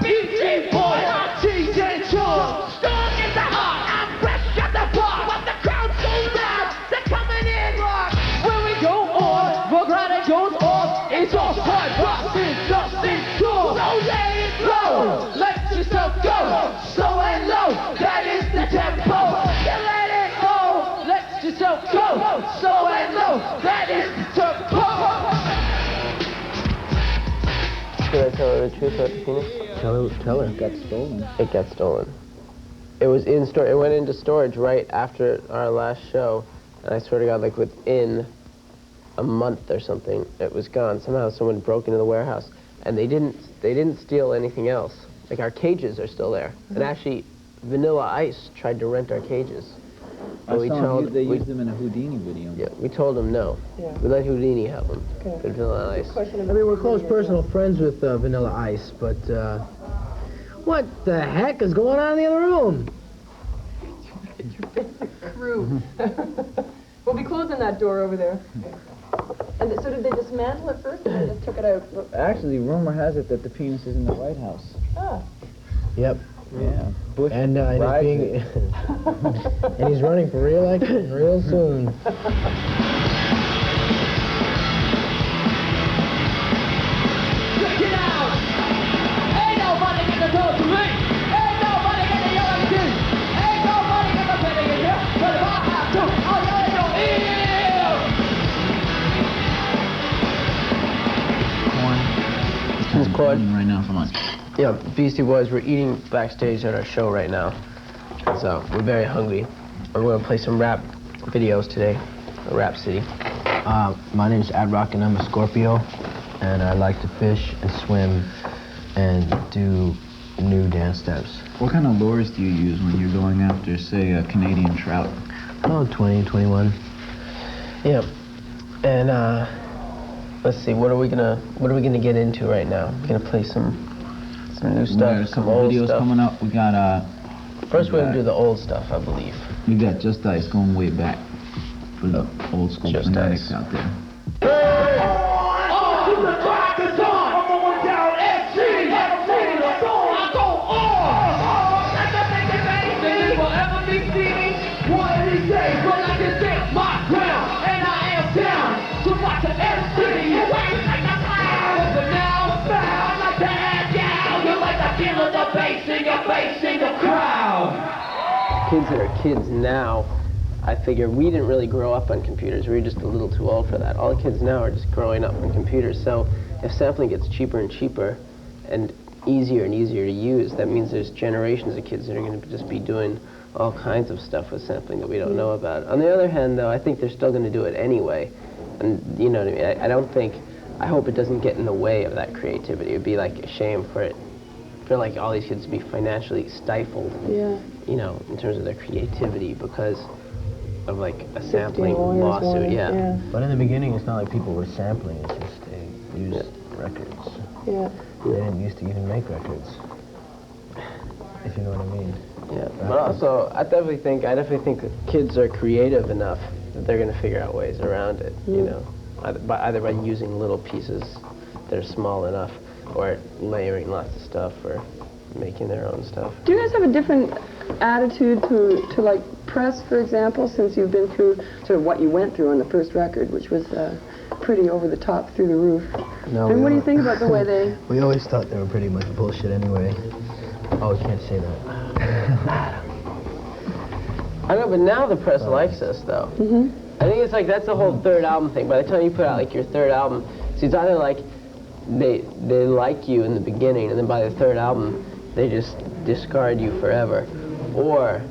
Beastie Boys, teeth and jaw, strong as the heart, I'm fresh at the bar. But the crowd's so loud, they're coming in like when we go on, the granite goes off. It's all fun, busting, dusting, door. So let it flow, let yourself go, slow and low, that is the tempo. You let it go, let yourself go, slow and low, that is the tempo. Should I tell her the truth about the penis? Tell her it got stolen. It got stolen. It was in store. It went into storage right after our last show, and I swear to God, like within a month or something, it was gone. Somehow someone broke into the warehouse, and they didn't steal anything else. Like our cages are still there, and actually, Vanilla Ice tried to rent our cages. They used them in a Houdini video. Yeah, we told them no. Yeah. We let Houdini have them. Okay. But Vanilla Ice. I mean, we're close personal friends with Vanilla Ice, but what the heck is going on in the other room? Crew. We'll be closing that door over there. And so did they dismantle it first, or they just took it out? Actually, rumor has it that the penis is in the White House. Ah. Yep. Yeah. Bush and he's running for re-election real soon. Look it out! Ain't nobody gonna talk to me! Ain't nobody gonna yell at me! Ain't nobody gonna pay me here! But if I have to, I'll yell at your ear! Corn. It's corn right now for lunch. Yeah, Beastie Boys, we're eating backstage at our show right now. So we're very hungry. We're going to play some rap videos today, Rap City. My name's Ad Rock and I'm a Scorpio, and I like to fish and swim and do new dance steps. What kind of lures do you use when you're going after, say, a Canadian trout? Oh, 20, 21. Yeah, and let's see, what are we gonna get into right now? We're gonna play some new stuff, some old videos stuff. coming up. We got First we're gonna do the old stuff, I believe. We got Just Ice going way back for the old school fanatics out there. Kids that are kids now, I figure we didn't really grow up on computers. We were just a little too old for that. All the kids now are just growing up on computers. So if sampling gets cheaper and cheaper and easier to use, that means there's generations of kids that are going to just be doing all kinds of stuff with sampling that we don't know about. On the other hand, though, I think they're still going to do it anyway. And you know what I mean? I hope it doesn't get in the way of that creativity. It would be like a shame for like all these kids to be financially stifled, you know, in terms of their creativity because of like a sampling lawsuit, yeah. But in the beginning, it's not like people were sampling, it's just they used records. Yeah. They didn't used to even make records, if you know what I mean. Yeah, but also, I definitely think that kids are creative enough that they're going to figure out ways around it, you know, either by using little pieces that are small enough, or layering lots of stuff, or making their own stuff. Do you guys have a different attitude to like press, for example, since you've been through sort of what you went through on the first record, which was pretty over the top, through the roof? No, and what do you think about the way they... We always thought they were pretty much bullshit anyway. Oh, you can't say that. I know, but now the press likes us, though. I think it's like that's the whole third album thing. By the time you put out like your third album, so it's either like they like you in the beginning, and then by the third album, they just discard you forever, or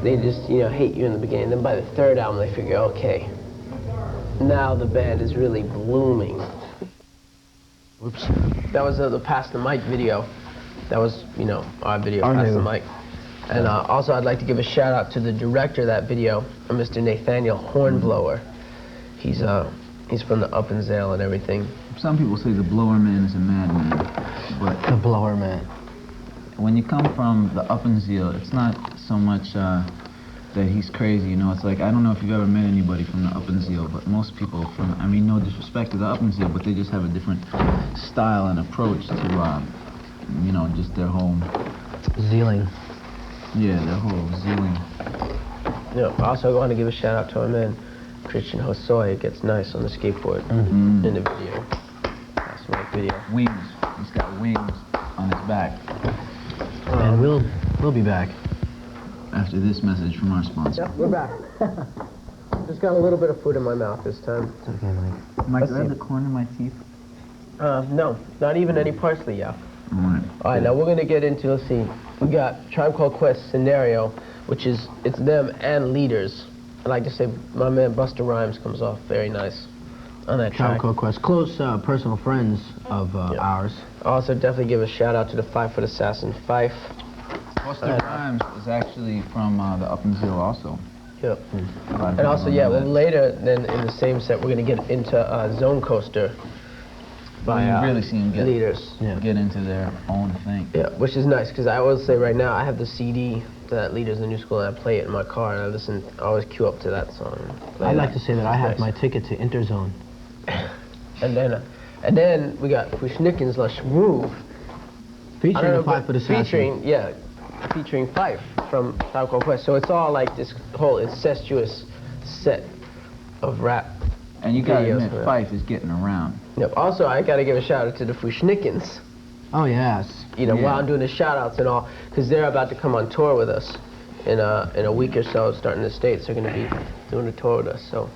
they just hate you in the beginning. Then by the third album, they figure, okay, now the band is really blooming. Whoops. That was the Pass the Mic video. That was our video, Pass the Mic. And also, I'd like to give a shout out to the director of that video, Mr. Nathaniel Hornblower. He's from the Uppenzale and everything. Some people say the Blower Man is a madman, but The Blower Man. when you come from the Uppenzale, it's not so much that he's crazy, It's like, I don't know if you've ever met anybody from the Uppenzale, but most people from, I mean, no disrespect to the Uppenzale, but they just have a different style and approach to, just their whole... Zealing. Yeah, their whole zealing. I also want to give a shout out to our man, Christian Hosoi. It gets nice on the skateboard in the video. That's my video. Wings. He's got wings on his back. And we'll be back. After this message from our sponsor. Yep, we're back. Just got a little bit of food in my mouth this time. It's okay, Mike. Mike, do I have the corner of my teeth? No, not even any parsley, yeah. All right. All right, now we're going to get into, let's see, we got Tribe Called Quest Scenario, which is, it's them and Leaders. I like to say my man Busta Rhymes comes off very nice on that Tribe track. Called Quest. Close personal friends of ours. Also, definitely give a shout out to the 5-Foot Assassin, Fife. Busta Rhymes is actually from the Uppenzale also. Yep. And also, later then in the same set, we're going to get into Zone Coaster by you really see them Leaders. Get into their own thing. Yeah, which is nice, because I will say right now, I have the CD that Leaders in the New School, and I play it in my car, and I always queue up to that song. I'd like to say that I have my ticket to Interzone. And then we got Pushnikin's La Shmooth. Featuring the 5-Foot Assassin. Featuring Fife from Tribe Called Quest. So it's all like this whole incestuous set of rap. And you gotta videos admit, Fife is getting around. Yep. Also, I gotta give a shout out to the Pushnikins. Oh, yes. While I'm doing the shout outs and all, because they're about to come on tour with us in a week or so, starting in the States. They're gonna be doing a tour with us, so.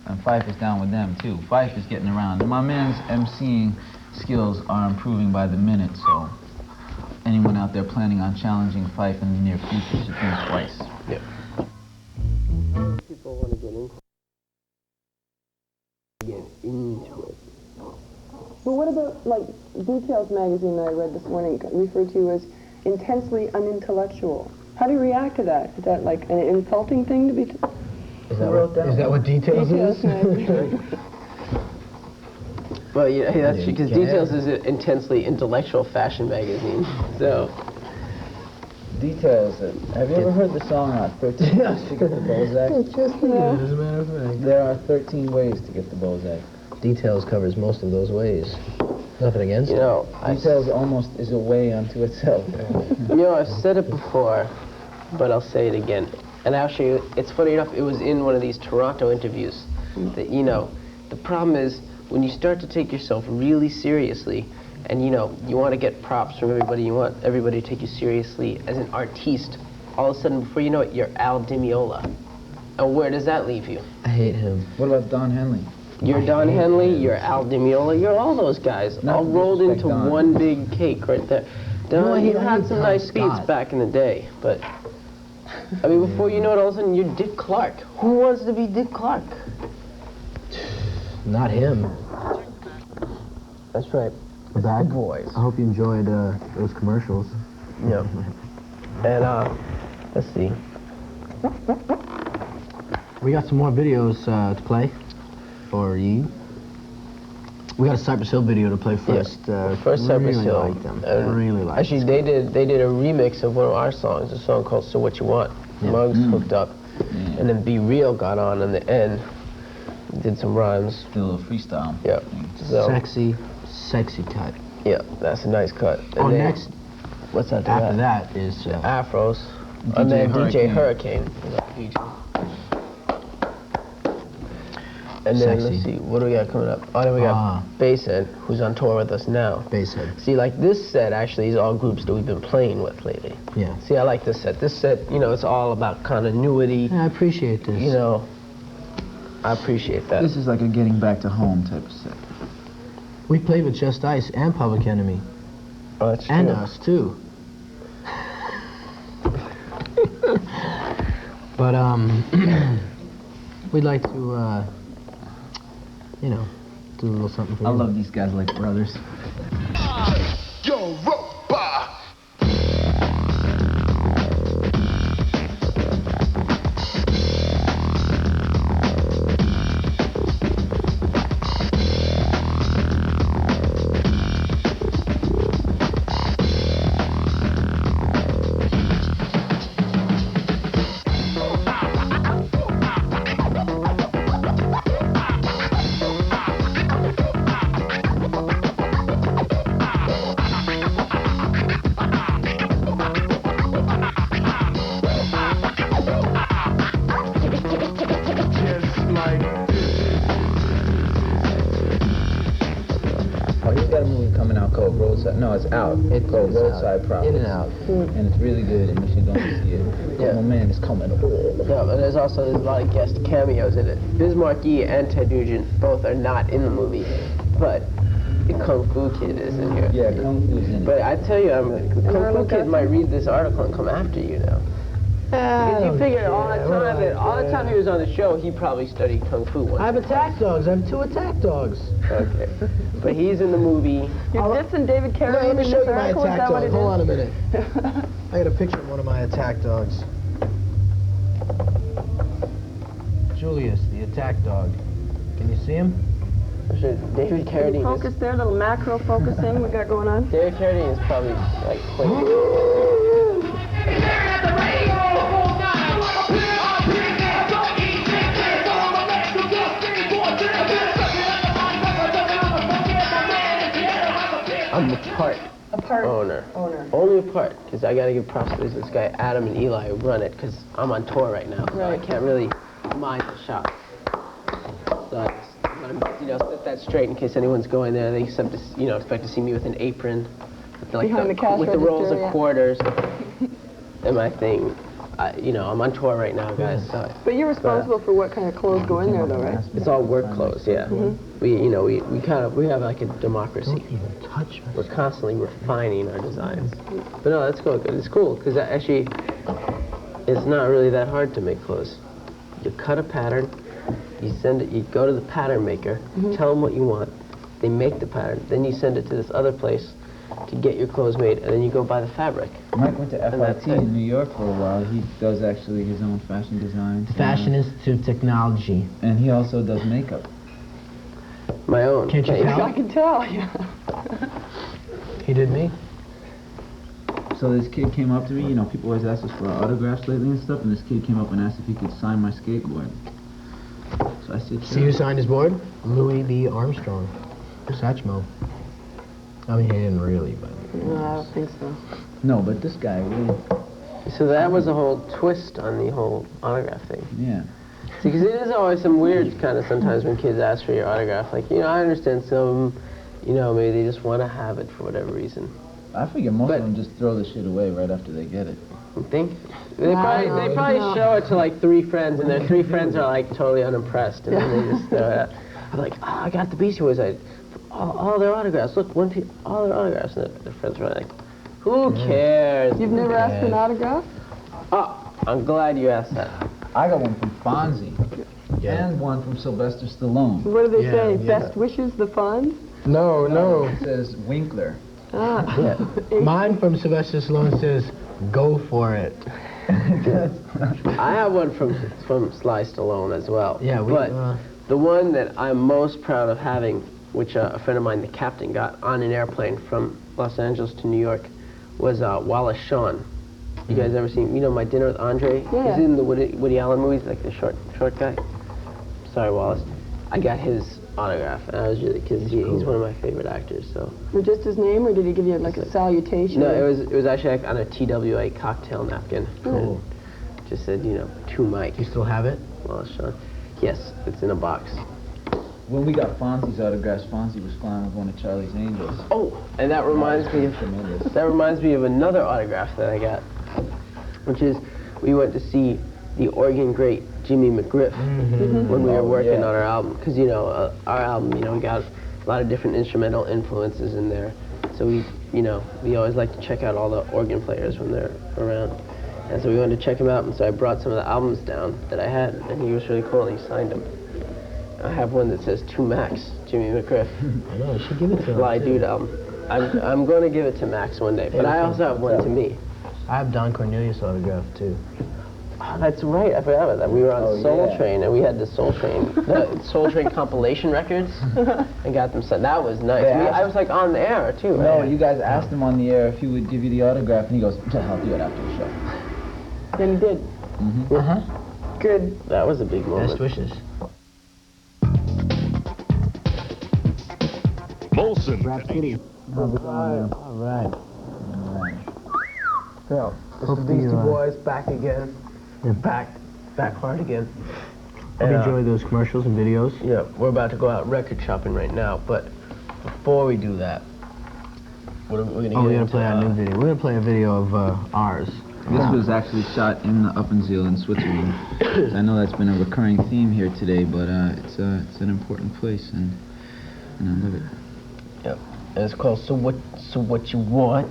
And Fife is down with them too. Fife is getting around. And my man's MCing skills are improving by the minute, so anyone out there planning on challenging Fife in the near future should think twice. Yeah. People want to get into it. But what about, like, Details magazine that I read this morning referred to as intensely unintellectual? How do you react to that? Is that like an insulting thing to be... Is that what Details is? Well, that's because Details is an intensely intellectual fashion magazine, so... Details. Have you ever heard the song 13 Ways to Get the Bozak? As a matter of fact. There are 13 ways to get the Bozak. Details covers most of those ways. Nothing against it. Details almost is a way unto itself. I've said it before, but I'll say it again. And actually, it's funny enough, it was in one of these Toronto interviews that, the problem is when you start to take yourself really seriously and, you want to get props from everybody, you want everybody to take you seriously as an artiste, all of a sudden, before you know it, you're Al Di Meola. And where does that leave you? I hate him. What about Don Henley? You're Don Henley, you're Al Di Meola, you're all those guys, all rolled into one big cake right there. Don, he had some nice beats back in the day, but... I mean, before you know it, all of a sudden, you're Dick Clark. Who wants to be Dick Clark? Not him. That's right. Bad Boys. I hope you enjoyed those commercials. Yeah. And, let's see. We got some more videos to play for you. We got a Cypress Hill video to play first. First Cypress really Hill. Like them. Really like Actually, they did a remix of one of our songs, a song called So What You Want. Muggs hooked up. And then Be Real got on in the end. Did some rhymes. Did a little freestyle. Yeah. So, sexy cut. Yeah, that's a nice cut. And then, next, what's after that is... Afros. And then DJ Hurricane. And then, Sexy. let's see, what do we got coming up? Oh, then we got Basshead, who's on tour with us now. Basshead. See, like this set actually is all groups that we've been playing with lately. Yeah. See, I like this set. This set, you know, it's all about continuity. Yeah, I appreciate this. You know, I appreciate that. This is like a getting back to home type of set. We played with Just Ice and Public Enemy. Oh, that's true. And us, too. But, we'd like to, you know, do a little something for you. I love these guys like brothers. Yo, robot. Oh, he's got a movie coming out called Roadside. No, it's out. It's called Roadside Prophets. In and out. And it's really good, and you should go and see it. Yeah. My man is coming. Yeah, but there's a lot of guest cameos in it. Biz Markie and Ted Nugent both are not in the movie, but the Kung Fu Kid is in here. Yeah, Kung Fu's in it. But I tell you, the Kung Fu Kid might read this article and come after you now. Because you figure all the time he was on the show, he probably studied Kung Fu once. I have attack dogs. I have 2 attack dogs. Okay. But he's in the movie. You're dissing David No, Carradine let in me this show you my article? Is attack that what dog. it Hold is? on a minute. I got a picture of one of my attack dogs. Julius, the attack dog. Can you see him? David Can you Carradine focus is, there, little macro focusing we got going on? David Carradine is probably like quite. I'm the part owner. Only a part, because I got to give props to this guy, Adam and Eli, who run it, because I'm on tour right now, so I can't really mind the shop. So I just want to, set that straight in case anyone's going there. They expect to see me with an apron, with, like, Behind the cash with the rolls register, of yeah. quarters, and my thing. I'm on tour right now, guys. So But you're responsible for what kind of clothes go in there, though, right? it's all work clothes, yeah. We have like a democracy. Don't even touch me. We're constantly refining our designs. But no, that's cool. It's cool because actually, it's not really that hard to make clothes. You cut a pattern, you send it. You go to the pattern maker, tell them what you want. They make the pattern. Then you send it to this other place to get your clothes made, and then you go buy the fabric. Mike went to that's FIT it. in New York for a while. He does actually his own fashion design. Fashion Institute of Technology. And he also does makeup. My own. Can't you Hey, tell? I can tell, yeah. He did me. So this kid came up to me, people always ask us for our autographs lately and stuff, and this kid came up and asked if he could sign my skateboard. So I said, See who sure. signed his board? Louis B. Armstrong. Satchmo. I mean, he didn't really, but... No, I don't think so. No, but this guy really, So that was a whole twist on the whole autograph thing. yeah. See, because it is always some weird kind of sometimes when kids ask for your autograph. Like, I understand some, maybe they just want to have it for whatever reason. I figure most But- of them just throw the shit away right after they get it. You think? They probably show it to like 3 friends, and their 3 friends are like totally unimpressed, and then they just throw it out. I'm like, I got the Beastie Boys. All their autographs. Look, all their autographs. And their friends were like, who cares? You've never asked for an autograph? Oh, I'm glad you asked that. I got one from Fonzie. And one from Sylvester Stallone. What do they Yeah, say? yeah. Best wishes, the funds? No. It says Winkler. Ah. Yeah. Mine from Sylvester Stallone says, go for it. I have one from Sly Stallone as well. Yeah, but the one that I'm most proud of having, which a friend of mine, the captain, got on an airplane from Los Angeles to New York, was Wallace Shawn. You guys ever seen, My Dinner with Andre? Yeah. He's in the Woody Allen movies, like the short guy. Sorry, Wallace. I got his autograph, and I was really, because he's one of my favorite actors, so. Or just his name, or did he give you like a salutation? No, it was actually like on a TWA cocktail napkin. Cool. Just said, to Mike. You still have it? Wallace Shawn. Yes, it's in a box. when we got Fonzie's autographs, Fonzie was flying with one of Charlie's Angels. Oh, and that reminds me of another autograph that I got, which is we went to see the organ great Jimmy McGriff when we were working on our album, because our album, we got a lot of different instrumental influences in there, so we always like to check out all the organ players when they're around, and so we wanted to check them out, and so I brought some of the albums down that I had, and he was really cool, and he signed them. I have one that says 2 Max, Jimmy McGriff. I know, you should give it to him. Fly Dude album. I'm going to give it to Max one day, but I also have one to me. I have Don Cornelius autograph too. Oh, that's right, I forgot about that. We were on Soul Train, and we had the Soul Train compilation records, and got them signed. That was nice. I was like on the air too. No, right? you guys asked him on the air if he would give you the autograph, and he goes, I'll do it after the show. Then he did. Good. That was a big moment. Best wishes. Molson. All right. So, it's the Beastie Boys back again. They're back hard again. Hope you enjoy those commercials and videos. Yeah, we're about to go out record shopping right now, but before we do that, we're gonna play our new video. We're gonna play a video of ours. This was actually shot in the Uppenzeel in Switzerland. I know that's been a recurring theme here today, but it's an important place, and I love it. Yep, and it's called So What You Want.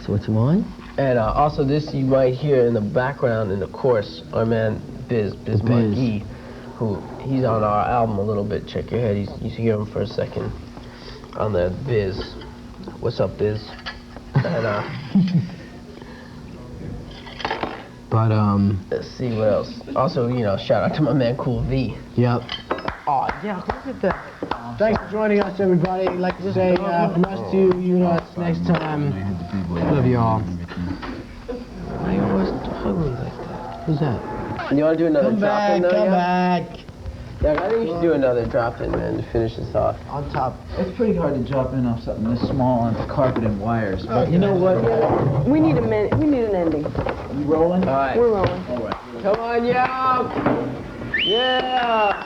So what you want? And also this you might hear in the background in the chorus, our man Biz McGee, who he's on our album a little bit. Check your head, you hear him for a second on the Biz. What's up, Biz? And But let's see what else. Also, shout out to my man Cool V. Yep. Oh yeah, look at that. Thanks for joining us, everybody. I'd like to say from us to you, next time. Love you all. Why are you always hungry like that? Who's that? You want to do another drop-in now? Come back. Yeah, I think you should do another drop-in, man, to finish this off. On top. It's pretty hard to drop in off something this small onto carpet and wires, but you know what? We need an ending. You rolling? All right. We're rolling. All right. Come on, yo! Yeah!